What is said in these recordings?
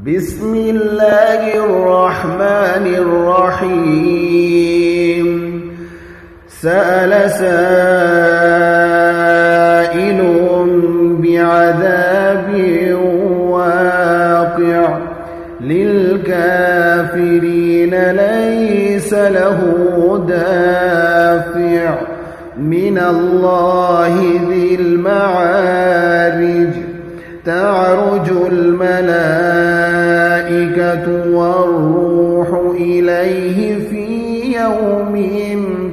بسم الله الرحمن الرحيم سأل سائل بعذاب واقع للكافرين ليس له دافع من الله ذي المعارج تعرج الملائكة والروح إليه في يوم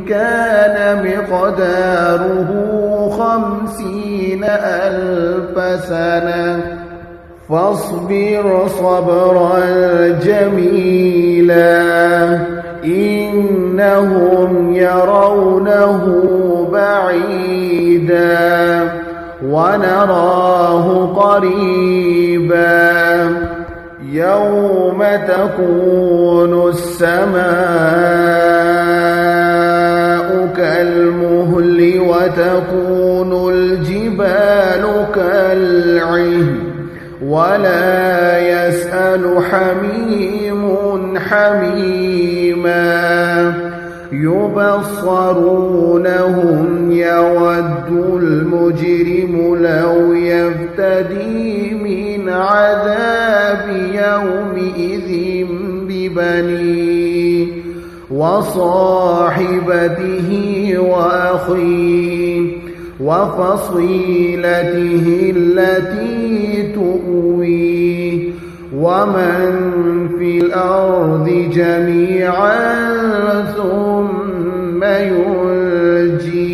كان مقداره 50,000 سنة فاصبر صبرا جميلا إنهم يرونه بعيدا ونراه قريبا يوم تكون السماء كالمهل وتكون الجبال كالعهن ولا يسأل حميم حميما يبصرونهم يود المجرم لو يفتدي من عذاب يومئذ ببنيه وصاحبته وأخيه وفصيلته التي تؤويه ومن في الأرض جميعا ثم ينجيه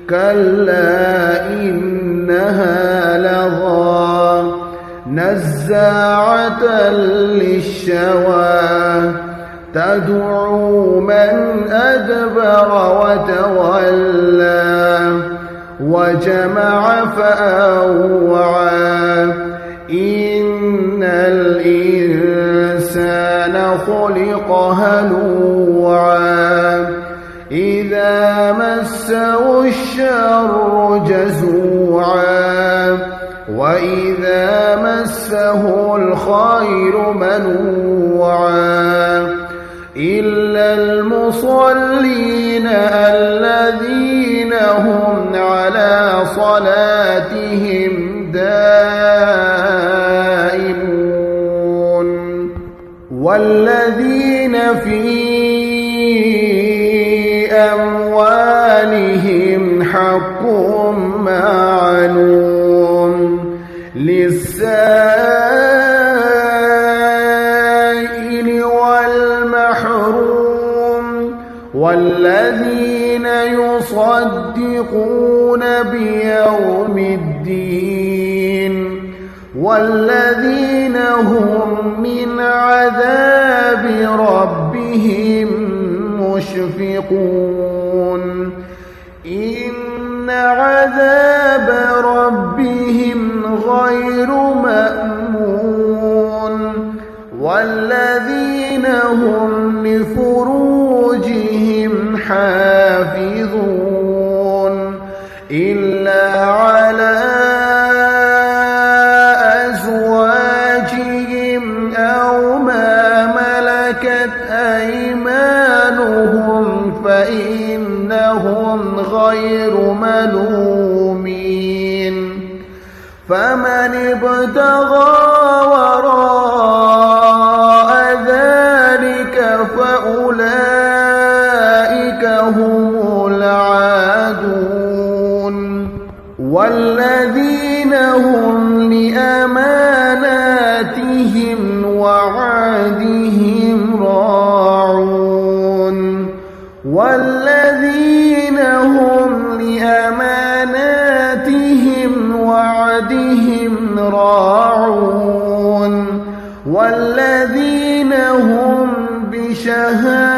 كلا إنها لظى نزاعة للشوى تدعو من أدبر وتولى وجمع فأوعى إن الإنسان خلق هلوعا إذا مسه الشر جزوعا وإذا مسه الخير منوعا إلا المصلين الذين هم على صلاتهم دائمون والذين في أموالهم حق معلوم للسائل والمحروم والذين يصدقون بيوم الدين والذين هم من عذاب ربهم مشفقون إن عذاب ربهم غير مأمون والذين هم لفروجهم حافظون إلا على أزواجهم أو ما ملكت أيمانهم فإنهم غير ملومين فمن ابتغى وراء ذلك فأولئك هم العادون والذين هم لأماناتهم وعهدهم راعون والذين هم لأماناتهم وعهدهم راعون والذين هم بشهاداتهم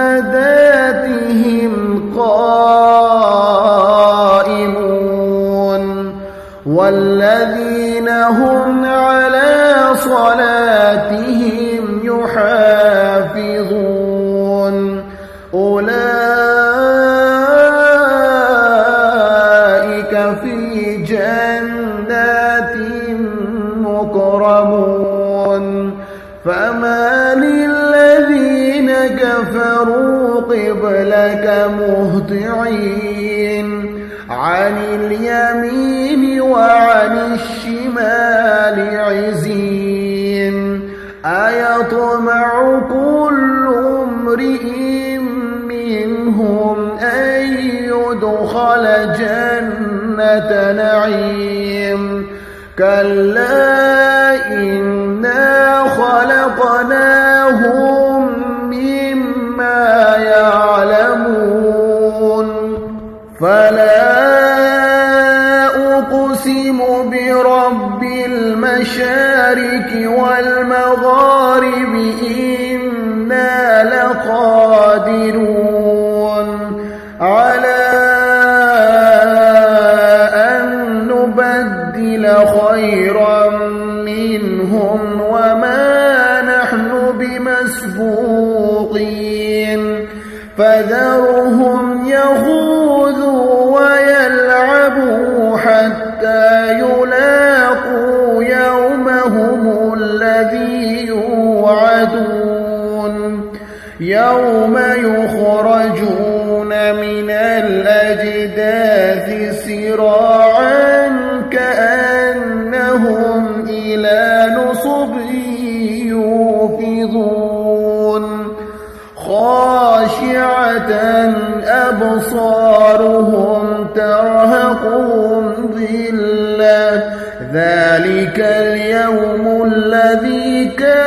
قائمون والذين هم على صلاتهم يحافظون أولئك في جنات مكرمون فما للذين كفروا قبلك مهطعين عن اليمين وعن الشمال عزين أيطمع كل امرئ منهم أن يدخل جنة نعيم كلا إنا خلقناهم مما يعلمون فلا أقسم برب المشارق والمغارب إنا لقادرون على أن نبدل خيرا منهم وما نحن بمسبوقين فذرهم يخوضوا ويلعبوا حتى يلاقوا يومهم الذي يوعدون يوم يخرجون من الأجداث سراعا كأنهم إلى نصب يوفضون خاشعة أبصارهم ترهقهم ذلة ذلك اليوم الذي كان